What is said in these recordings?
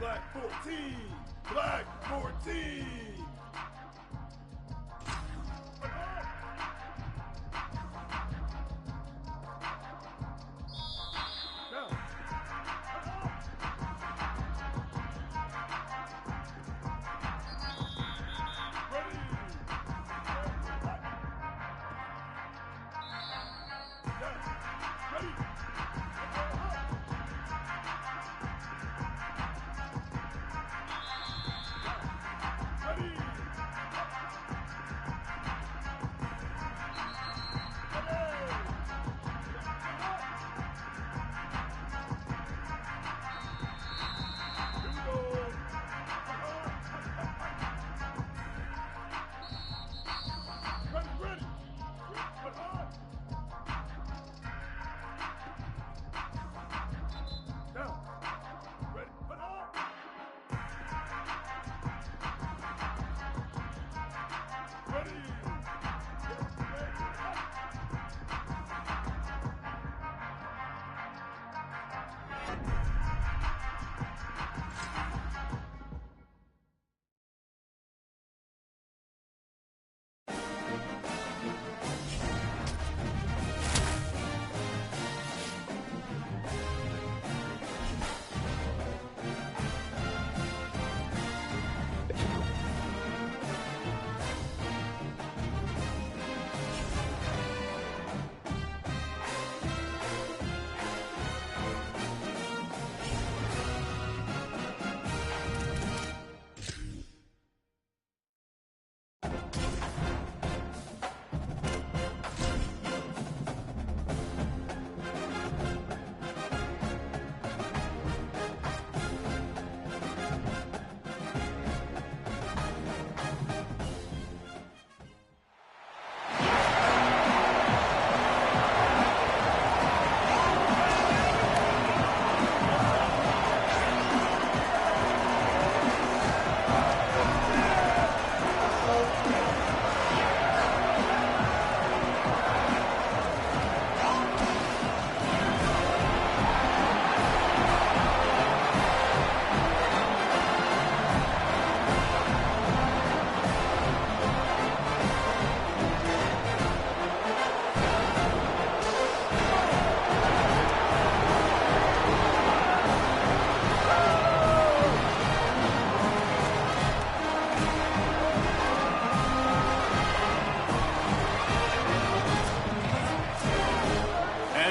Black 14! Black 14!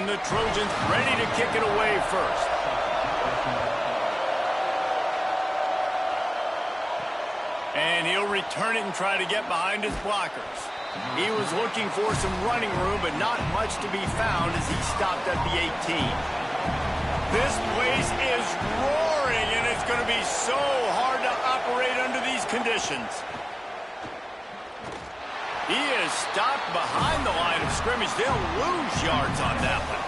The Trojans ready to kick it away first. And he'll return it and try to get behind his blockers. He was looking for some running room, but not much to be found as he stopped at the 18. This place is roaring, and it's going to be so hard to operate under these conditions. He is stopped behind the line of scrimmage. They'll lose yards on that one.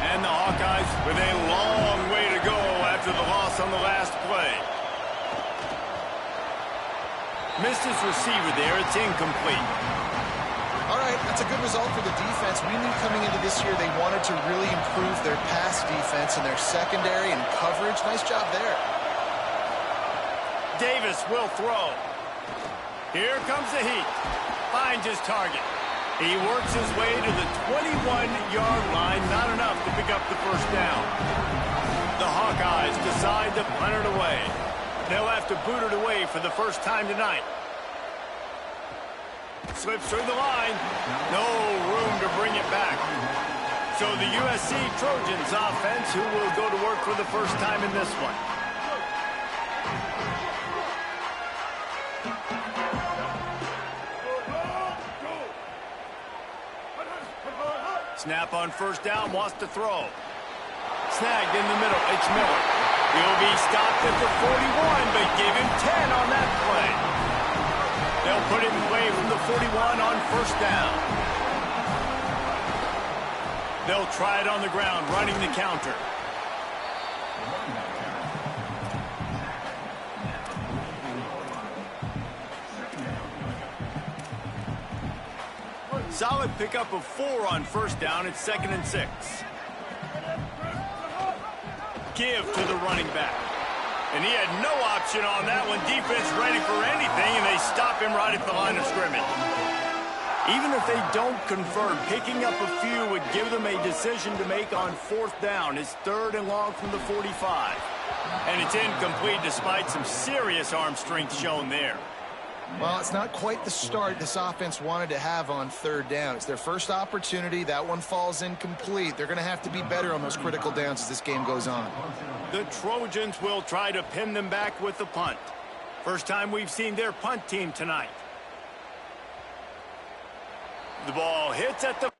And the Hawkeyes with a long way to go after the loss on the last play. Missed his receiver there. It's incomplete. All right, that's a good result for the defense. We knew coming into this year they wanted to really improve their pass defense and their secondary and coverage. Nice job there. Davis will throw. Here comes the heat. Finds his target. He works his way to the 21-yard line. Not enough to pick up the first down. The Hawkeyes decide to punt it away. They'll have to boot it away for the first time tonight. Slips through the line. No room to bring it back. So the USC Trojans offense, who will go to work for the first time in this one. Snap on first down, wants to throw. Snagged in the middle, it's Miller. He'll be stopped at the 41, but give him 10 on that play. They'll put it in play from the 41 on first down. They'll try it on the ground, running the counter. Solid pickup of 4 on first down. It's 2nd and 6. Give to the running back. And he had no option on that one. Defense ready for anything, and they stop him right at the line of scrimmage. Even if they don't convert, picking up a few would give them a decision to make on 4th down. It's 3rd and long from the 45. And it's incomplete despite some serious arm strength shown there. Well, it's not quite the start this offense wanted to have on 3rd down. It's their first opportunity. That one falls incomplete. They're going to have to be better on those critical downs as this game goes on. The Trojans will try to pin them back with the punt. First time we've seen their punt team tonight. The ball hits at the...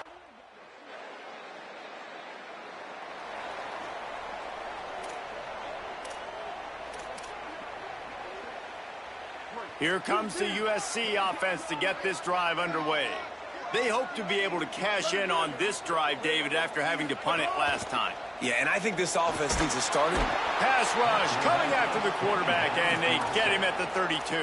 Here comes the USC offense to get this drive underway. They hope to be able to cash in on this drive, David, after having to punt it last time. Yeah, and I think this offense needs to start it. Pass rush coming after the quarterback, and they get him at the 32.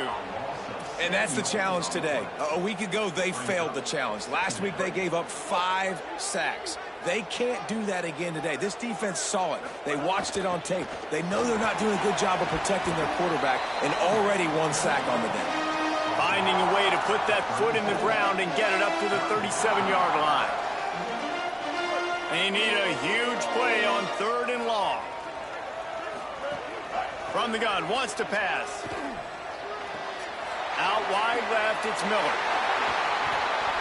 And that's the challenge today. A week ago, they failed the challenge. Last week, they gave up 5 sacks. They can't do that again today. This defense saw it. They watched it on tape. They know they're not doing a good job of protecting their quarterback, and already 1 sack on the day. Finding a way to put that foot in the ground and get it up to the 37-yard line. They need a huge play on 3rd and long. From the gun, wants to pass. Out wide left, it's Miller.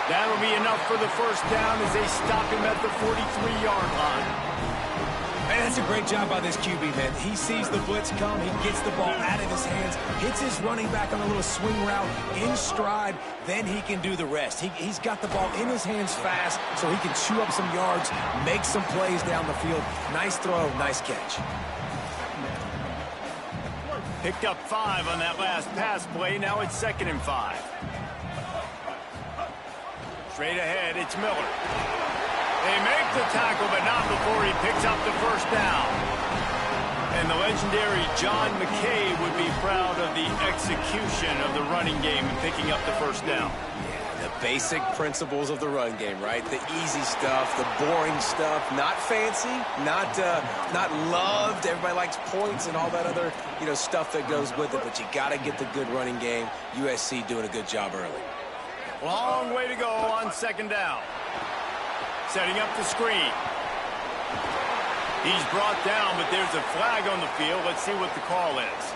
That'll be enough for the 1st down as they stop him at the 43-yard line. Man, that's a great job by this QB, man. He sees the blitz come, he gets the ball out of his hands, hits his running back on a little swing route in stride, then he can do the rest. He's got the ball in his hands fast, so he can chew up some yards, make some plays down the field. Nice throw, nice catch. Picked up 5 on that last pass play. Now it's 2nd and 5. Straight ahead, it's Miller. They make the tackle, but not before he picks up the 1st down. And the legendary John McKay would be proud of the execution of the running game and picking up the 1st down. Yeah, the basic principles of the run game, right? The easy stuff, the boring stuff, not fancy, not loved. Everybody likes points and all that other, stuff that goes with it, but you got to get the good running game. USC doing a good job early. Long way to go on 2nd down. Setting up the screen. He's brought down, but there's a flag on the field. Let's see what the call is.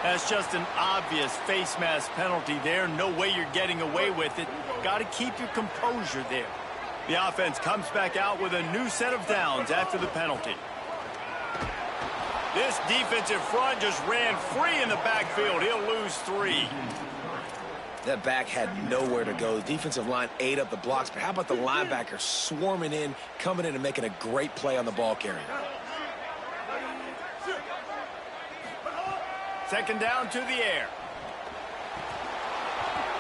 That's just an obvious face mask penalty there. No way you're getting away with it. Got to keep your composure there. The offense comes back out with a new set of downs after the penalty. This defensive front just ran free in the backfield. He'll lose 3. That back had nowhere to go. The defensive line ate up the blocks, but how about the linebacker swarming in, coming in and making a great play on the ball carrier? 2nd down to the air.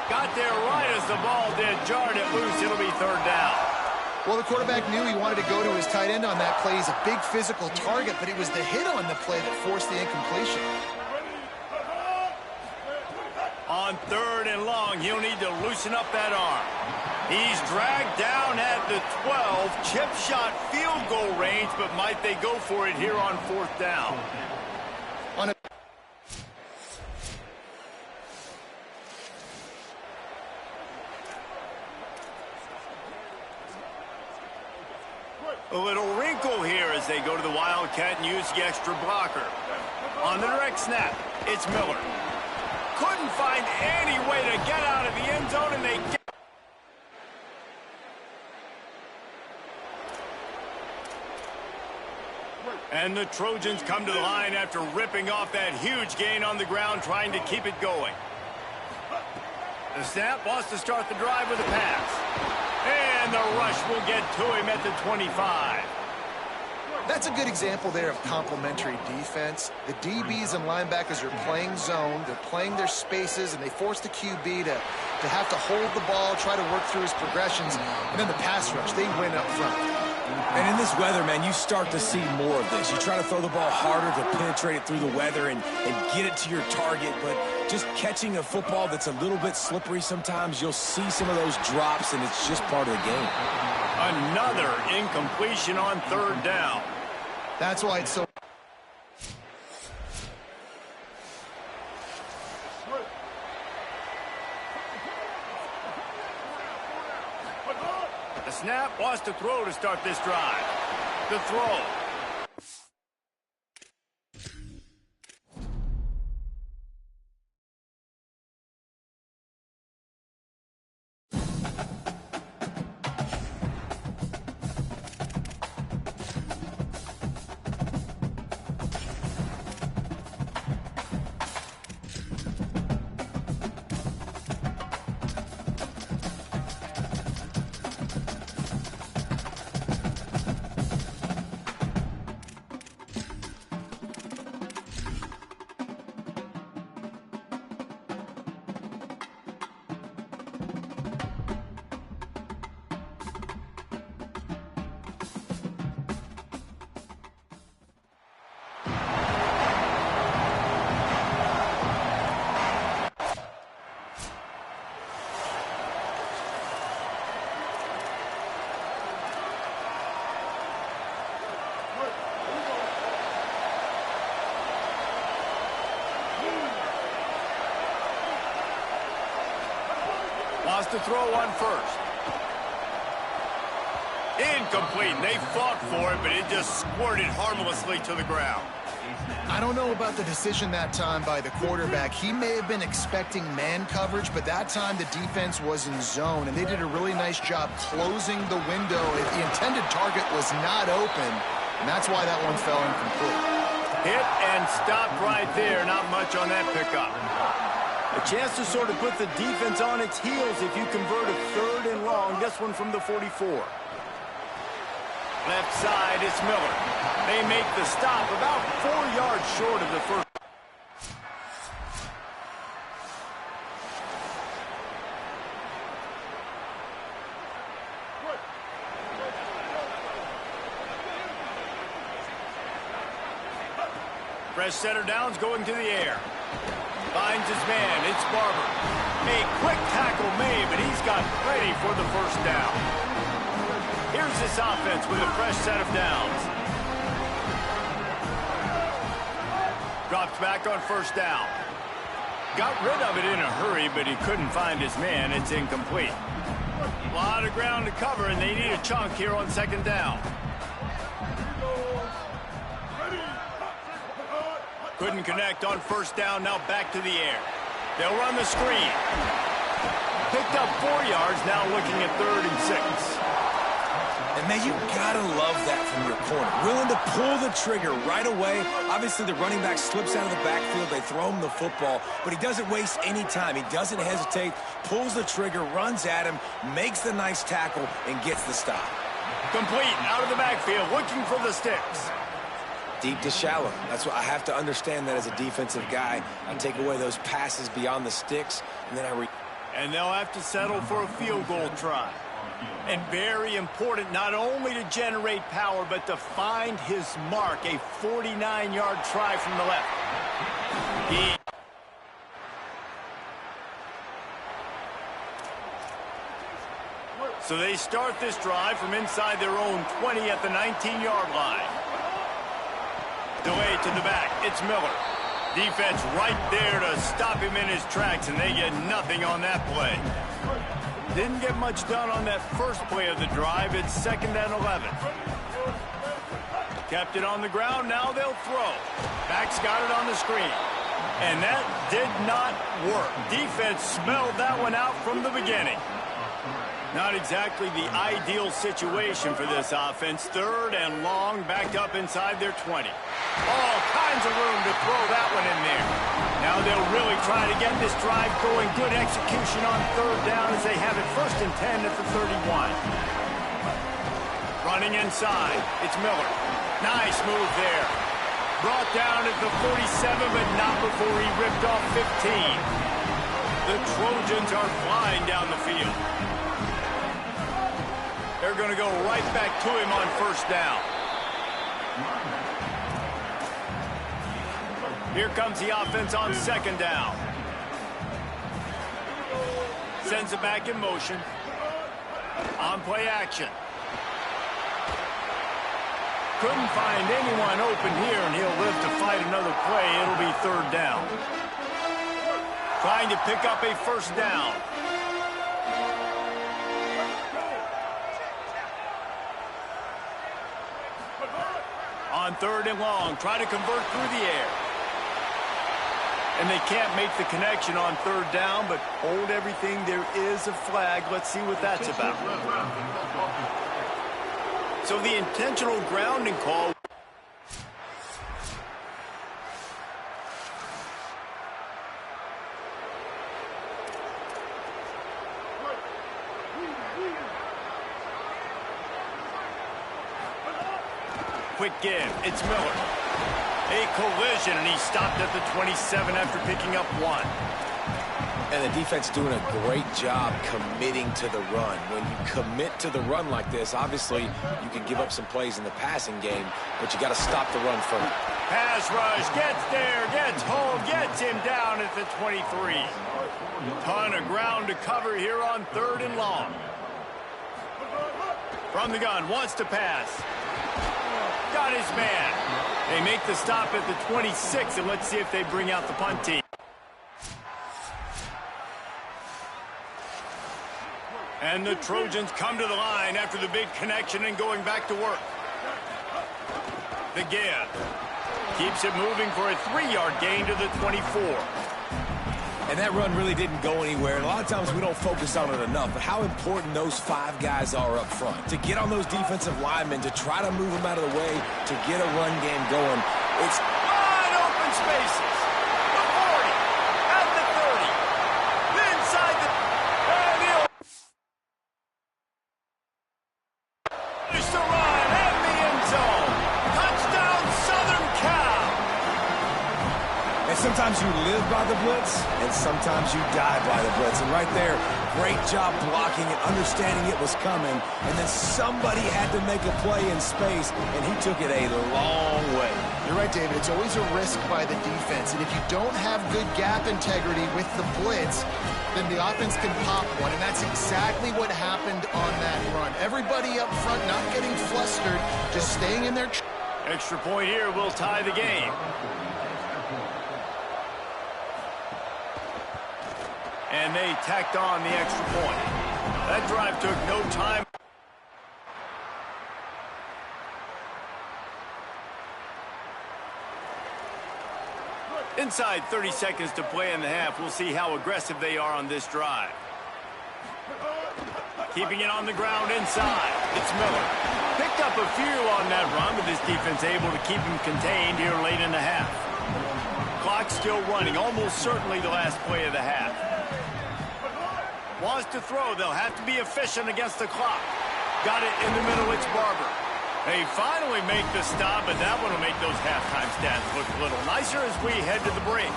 Got there right as the ball did. Jarred it loose. It'll be 3rd down. Well, the quarterback knew he wanted to go to his tight end on that play. He's a big physical target, but it was the hit on the play that forced the incompletion. On 3rd and long, he'll need to loosen up that arm. He's dragged down at the 12. Chip shot field goal range, but might they go for it here on 4th down? A little wrinkle here as they go to the Wildcat and use the extra blocker. On the direct snap, it's Miller. Couldn't find any way to get out of the end zone, and they get... And the Trojans come to the line after ripping off that huge gain on the ground, trying to keep it going. The snap wants to start the drive with a pass. And the rush will get to him at the 25. That's a good example there of complementary defense. The DBs and linebackers are playing zone. They're playing their spaces, and they force the QB to have to hold the ball, try to work through his progressions. And then the pass rush, they win up front. And in this weather, man, you start to see more of this. You try to throw the ball harder to penetrate it through the weather and get it to your target, but just catching a football that's a little bit slippery sometimes, you'll see some of those drops, and it's just part of the game. Another incompletion on third down. That's why it's so... The snap wants to throw to start this drive. The throw. Wants to throw on first. Incomplete. They fought for it, but it just squirted harmlessly to the ground. I don't know about the decision that time by the quarterback. He may have been expecting man coverage, but that time the defense was in zone, and they did a really nice job closing the window. The intended target was not open, and that's why that one fell incomplete. Hit and stopped right there. Not much on that pickup. A chance to sort of put the defense on its heels if you convert a third and long. This one from the 44. Left side, it's Miller. They make the stop about 4 yards short of the first. Fresh center downs going to the air. Finds his man. It's Barber. A quick tackle made, but he's got plenty for the first down. Here's this offense with a fresh set of downs. Drops back on first down. Got rid of it in a hurry, but he couldn't find his man. It's incomplete. A lot of ground to cover, and they need a chunk here on second down. Couldn't connect on first down, now back to the air. They'll run the screen. Picked up 4 yards, now looking at 3rd and 6. And, man, you gotta love that from your corner. Willing to pull the trigger right away. Obviously, the running back slips out of the backfield. They throw him the football, but he doesn't waste any time. He doesn't hesitate, pulls the trigger, runs at him, makes the nice tackle, and gets the stop. Complete, out of the backfield, looking for the sticks. Deep to shallow. That's what I have to understand that as a defensive guy. I take away those passes beyond the sticks, and then and they'll have to settle for a field goal try. And very important, not only to generate power, but to find his mark. A 49-yard try from the left. So they start this drive from inside their own 20 at the 19-yard line. Delay to the back. It's Miller. Defense right there to stop him in his tracks, and they get nothing on that play. Didn't get much done on that first play of the drive. It's 2nd and 11. Kept it on the ground. Now they'll throw. Back's got it on the screen. And that did not work. Defense smelled that one out from the beginning. Not exactly the ideal situation for this offense. 3rd and long, backed up inside their 20. All kinds of room to throw that one in there. Now they'll really try to get this drive going. Good execution on 3rd down as they have it 1st and 10 at the 31. Running inside, it's Miller. Nice move there. Brought down at the 47, but not before he ripped off 15. The Trojans are flying down the field. They're going to go right back to him on first down. Here comes the offense on second down. Sends it back in motion. On play action. Couldn't find anyone open here, and he'll live to fight another play. It'll be third down. Trying to pick up a first down. On third and long, try to convert through the air. And they can't make the connection on third down, but hold everything. There is a flag. Let's see what that's about. So the intentional grounding call. Quick give. It's Miller. A collision, and he stopped at the 27 after picking up 1. And the defense doing a great job committing to the run. When you commit to the run like this, obviously you can give up some plays in the passing game, but you got to stop the run first. Pass rush, gets there, gets home, gets him down at the 23. Ton of ground to cover here on third and long. From the gun, wants to pass. Got his man. They make the stop at the 26, and let's see if they bring out the punt team. And the Trojans come to the line after the big connection and going back to work. The give. Keeps it moving for a 3-yard gain to the 24. And that run really didn't go anywhere. And a lot of times we don't focus on it enough, but how important those 5 guys are up front. To get on those defensive linemen, to try to move them out of the way, to get a run game going. It's wide open spaces. The 40, at the 30, inside the... And he'll finish the run and the end zone. Touchdown, Southern Cal. And sometimes you live by the blitz, and sometimes you die by the blitz. And right there, great job blocking and understanding it was coming. And then somebody had to make a play in space, and he took it a long way. You're right, David. It's always a risk by the defense. And if you don't have good gap integrity with the blitz, then the offense can pop one. And that's exactly what happened on that run. Everybody up front not getting flustered, just staying in their... Extra point here will tie the game. And they tacked on the extra point. That drive took no time. Inside 30 seconds to play in the half. We'll see how aggressive they are on this drive. Keeping it on the ground inside. It's Miller. Picked up a few on that run, but this defense able to keep him contained here late in the half. Clock still running. Almost certainly the last play of the half. Wants to throw. They'll have to be efficient against the clock. Got it in the middle. It's Barber. They finally make the stop, but that one will make those halftime stats look a little nicer as we head to the break.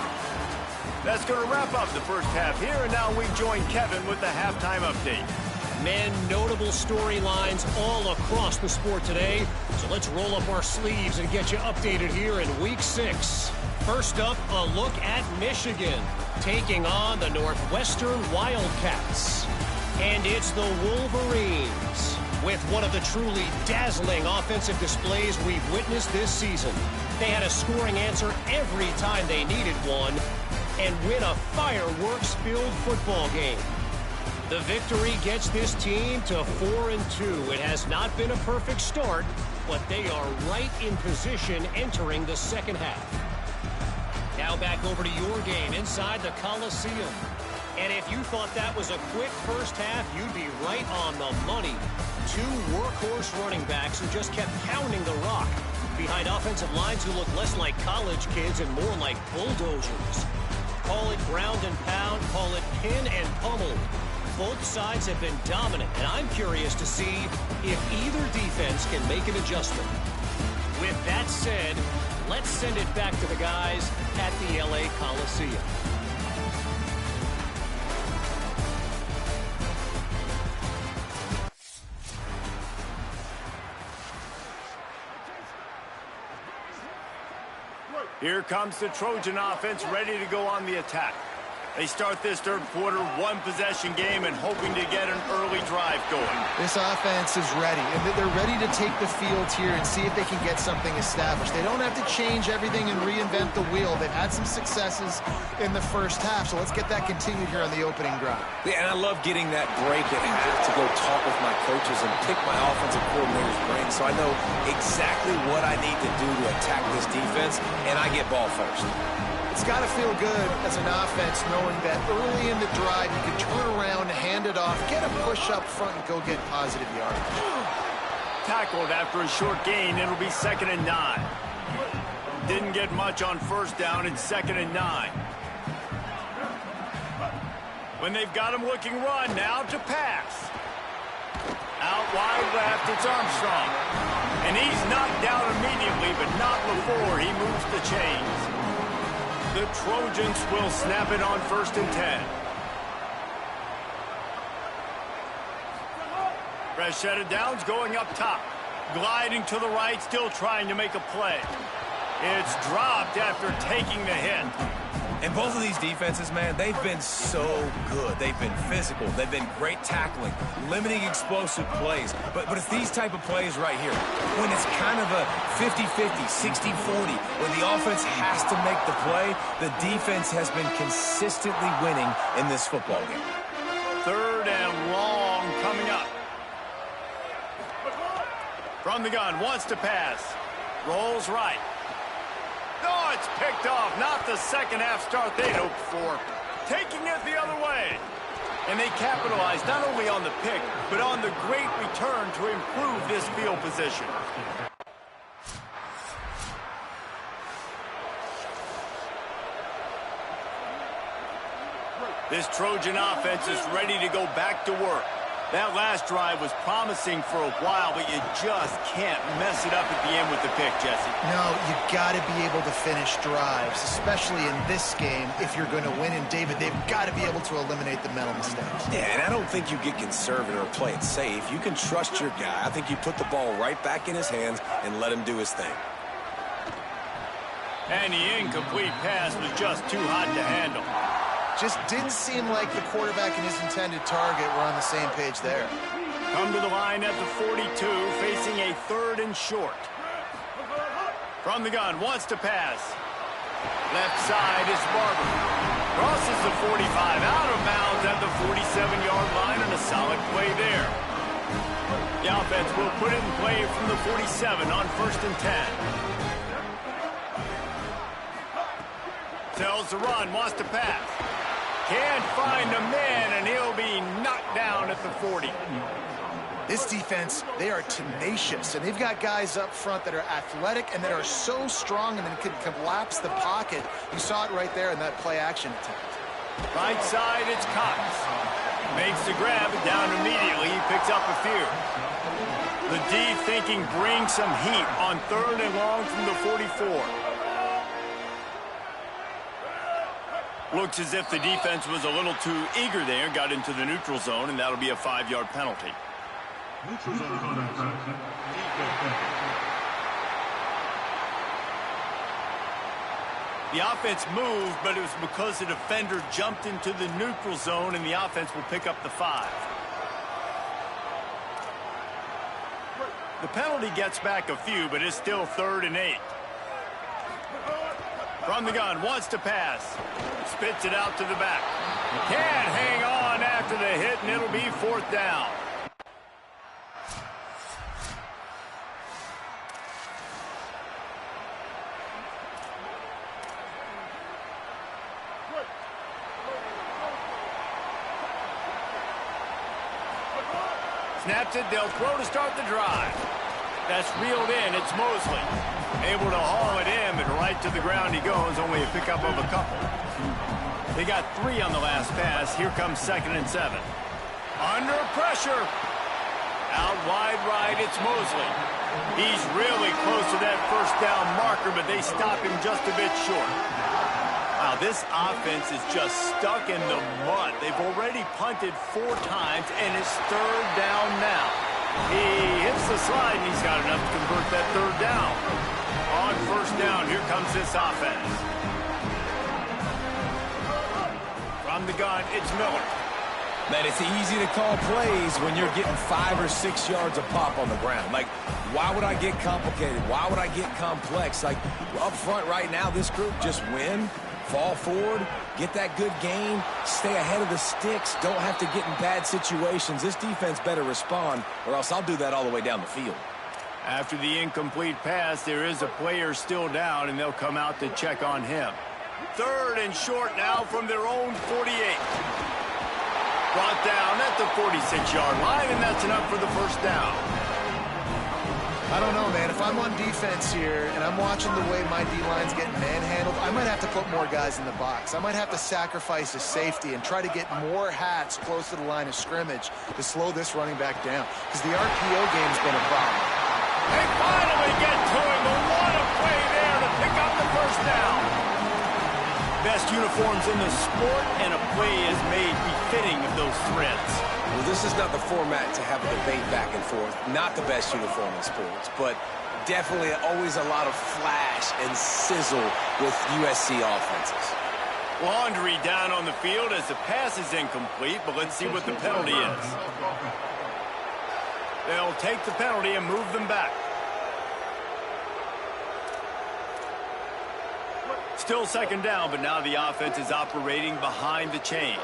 That's going to wrap up the first half here, and now we join Kevin with the halftime update. Men, notable storylines all across the sport today. So let's roll up our sleeves and get you updated here in Week 6. First up, a look at Michigan taking on the Northwestern Wildcats. And it's the Wolverines with one of the truly dazzling offensive displays we've witnessed this season. They had a scoring answer every time they needed one and win a fireworks-filled football game. The victory gets this team to 4-2. It has not been a perfect start, but they are right in position entering the second half. Now back over to your game inside the Coliseum. And if you thought that was a quick first half, you'd be right on the money. 2 workhorse running backs who just kept pounding the rock behind offensive lines who look less like college kids and more like bulldozers. Call it ground and pound, call it pin and pummel. Both sides have been dominant, and I'm curious to see if either defense can make an adjustment. With that said, let's send it back to the guys at the LA Coliseum. Here comes the Trojan offense ready to go on the attack. They start this third quarter, one-possession game, and hoping to get an early drive going. This offense is ready, and they're ready to take the field here and see if they can get something established. They don't have to change everything and reinvent the wheel. They've had some successes in the first half, so let's get that continued here on the opening drive. Yeah, and I love getting that break at half to go talk with my coaches and pick my offensive coordinator's brain so I know exactly what I need to do to attack this defense, and I get ball first. It's got to feel good as an offense knowing that early in the drive you can turn around, hand it off, get a push up front, and go get positive yardage. Tackled after a short gain. It'll be 2nd and 9. Didn't get much on first down. It's 2nd and 9. When they've got him looking run, now to pass. Out wide left, it's Armstrong. And he's knocked down immediately, but not before he moves the chains. The Trojans will snap it on 1st and 10. Fresh set of downs going up top. Gliding to the right, still trying to make a play. It's dropped after taking the hit. And both of these defenses, man, they've been so good. They've been physical. They've been great tackling, limiting explosive plays. But it's these type of plays right here, when it's kind of a 50-50, 60-40, where the offense has to make the play, the defense has been consistently winning in this football game. 3rd and long coming up. From the gun, wants to pass. Rolls right. Oh, it's picked off. Not the second half start they'd hoped for. Taking it the other way. And they capitalized not only on the pick, but on the great return to improve this field position. This Trojan offense is ready to go back to work. That last drive was promising for a while, but you just can't mess it up at the end with the pick, Jesse. No, you've got to be able to finish drives, especially in this game if you're going to win. And, David, they've got to be able to eliminate the mental mistakes. Yeah, and I don't think you get conservative or play it safe. You can trust your guy. I think you put the ball right back in his hands and let him do his thing. And the incomplete pass was just too hot to handle. Just didn't seem like the quarterback and his intended target were on the same page there. Come to the line at the 42, facing a 3rd and short. From the gun, wants to pass. Left side is Barber. Crosses the 45, out of bounds at the 47-yard line, and a solid play there. The offense will put it in play from the 47 on 1st and 10. Tells the run, wants to pass. Can't find a man, and he'll be knocked down at the 40. This defense, they are tenacious, and they've got guys up front that are athletic and that are so strong and then can collapse the pocket. You saw it right there in that play-action attempt. Right side, it's Cox. Makes the grab, down immediately. He picks up a few. The D thinking bring some heat on 3rd and long from the 44. Looks as if the defense was a little too eager there, got into the neutral zone, and that'll be a 5-yard penalty. Neutral zone contact. The offense moved, but it was because the defender jumped into the neutral zone, and the offense will pick up the 5. The penalty gets back a few, but it's still 3rd and 8. From the gun, wants to pass. Spits it out to the back. Can't hang on after the hit, and it'll be 4th down. Snaps it, they'll throw to start the drive. That's reeled in, it's Mosley. Able to haul it in, but right to the ground he goes, only a pickup of a couple. They got 3 on the last pass. Here comes 2nd and 7. Under pressure. Out wide right, it's Mosley. He's really close to that 1st down marker, but they stop him just a bit short. Wow, this offense is just stuck in the mud. They've already punted 4 times, and it's 3rd down now. He hits the slide, and he's got enough to convert that 3rd down. On first down, here comes this offense. From the gun, it's Miller. Man, it's easy to call plays when you're getting 5 or 6 yards a pop on the ground. Like, why would I get complicated? Why would I get complex? Like, up front right now, this group just win, fall forward, get that good gain, stay ahead of the sticks, don't have to get in bad situations. This defense better respond, or else I'll do that all the way down the field. After the incomplete pass, there is a player still down, and they'll come out to check on him. 3rd and short now from their own 48. Brought down at the 46-yard line, and that's enough for the first down. I don't know, man. If I'm on defense here and I'm watching the way my D-line's getting manhandled, I might have to put more guys in the box. I might have to sacrifice a safety and try to get more hats close to the line of scrimmage to slow this running back down, because the RPO game's been a problem. They finally get to him, but what a play there to pick up the first down. Best uniforms in the sport, and a play is made befitting of those threads. Well, this is not the format to have a debate back and forth. Not the best uniform in sports, but definitely always a lot of flash and sizzle with USC offenses. Laundry down on the field as the pass is incomplete, but let's see what the penalty is. They'll take the penalty and move them back. Still second down, but now the offense is operating behind the chains.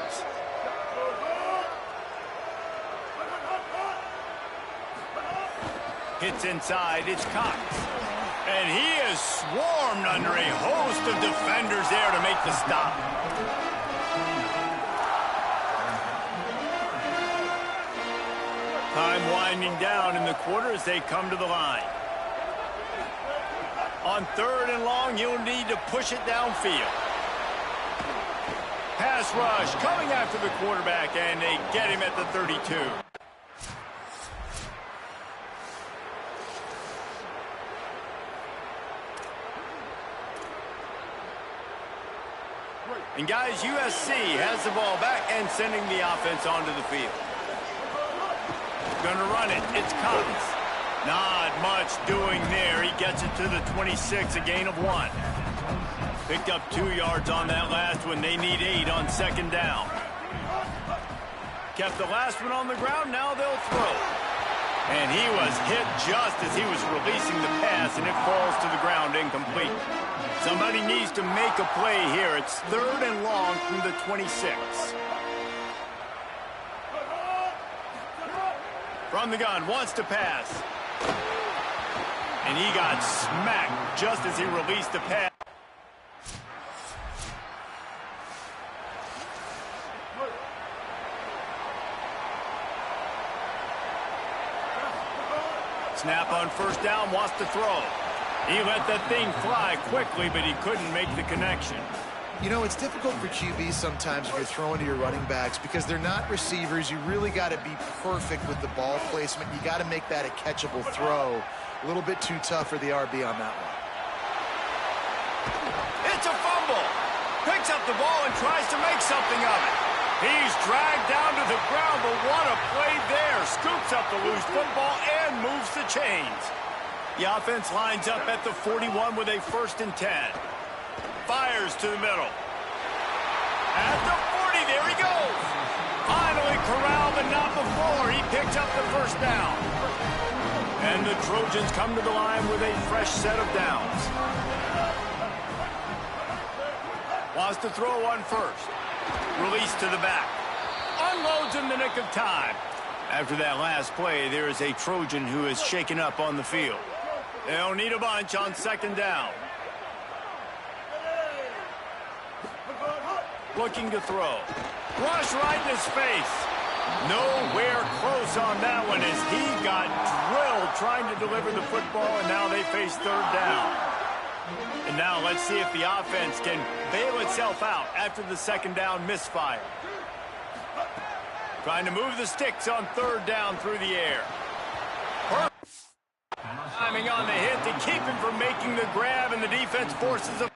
Hits inside, it's Cox. And he is swarmed under a host of defenders there to make the stop. Time winding down in the quarter as they come to the line. On 3rd and long, you'll need to push it downfield. Pass rush coming after the quarterback, and they get him at the 32. And guys, USC has the ball back and sending the offense onto the field. Gonna run it. It's Cox. Not much doing there. He gets it to the 26, a gain of 1. Picked up 2 yards on that last one. They need 8 on second down. Kept the last one on the ground. Now they'll throw. And he was hit just as he was releasing the pass, and it falls to the ground incomplete. Somebody needs to make a play here. It's 3rd and long from the 26. From the gun, wants to pass. And he got smacked just as he released the pass. Snap on first down, wants to throw. He let that thing fly quickly, but he couldn't make the connection. You know, it's difficult for QBs sometimes if you're throwing to your running backs because they're not receivers. You really got to be perfect with the ball placement. You got to make that a catchable throw. A little bit too tough for the RB on that one. It's a fumble. Picks up the ball and tries to make something of it. He's dragged down to the ground, but what a play there. Scoops up the loose football and moves the chains. The offense lines up at the 41 with a 1st and 10. Fires to the middle. At the 40, there he goes. Finally corralled, but not before. He picks up the first down. And the Trojans come to the line with a fresh set of downs. Wants to throw on first. Release to the back. Unloads in the nick of time. After that last play, there is a Trojan who is shaken up on the field. They'll need a bunch on second down. Looking to throw. Rush right in his face. Nowhere close on that one as he got drilled trying to deliver the football, and now they face 3rd down. And now let's see if the offense can bail itself out after the second down misfire. Trying to move the sticks on 3rd down through the air. Timing on the hit to keep him from making the grab, and the defense forces him.